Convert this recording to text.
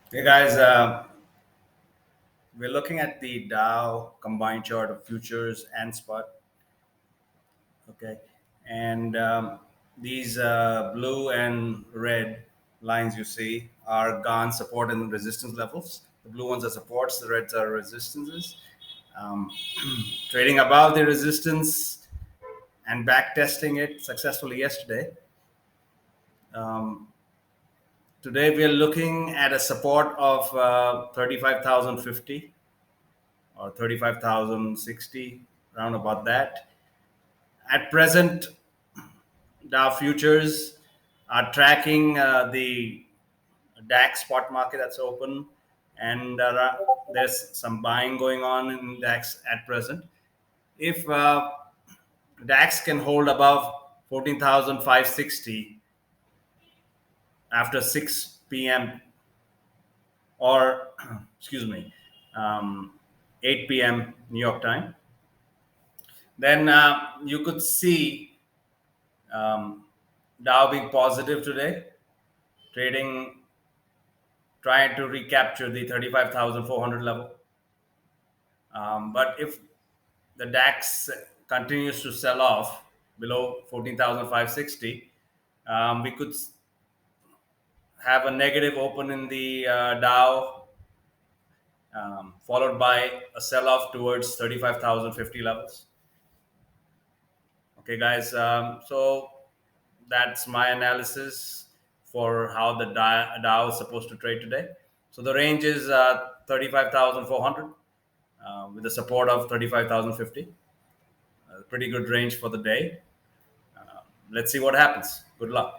Hey guys, we're looking at the Dow combined chart of futures and spot. Okay, and these blue and red lines you see are Gann support and resistance levels. The blue ones are supports, the reds are resistances. Um, Trading above the resistance and back testing it successfully yesterday. Um, Today we are looking at a support of 35,050 or 35,060, around about that. At present, Dow futures are tracking the DAX spot market that's open, and there's some buying going on in DAX at present. If DAX can hold above 14,560 after 6 p.m. or excuse me, um, 8 p.m. New York time, then you could see um, Dow being positive today, trading, trying to recapture the 35,400 level. But if the DAX continues to sell off below 14,560, we could have a negative open in the Dow, followed by a sell off towards 35,050 levels. Okay, guys. So that's my analysis for how the Dow is supposed to trade today. So the range is 35,400 with the support of 35,050. Pretty good range for the day. Let's see what happens. Good luck.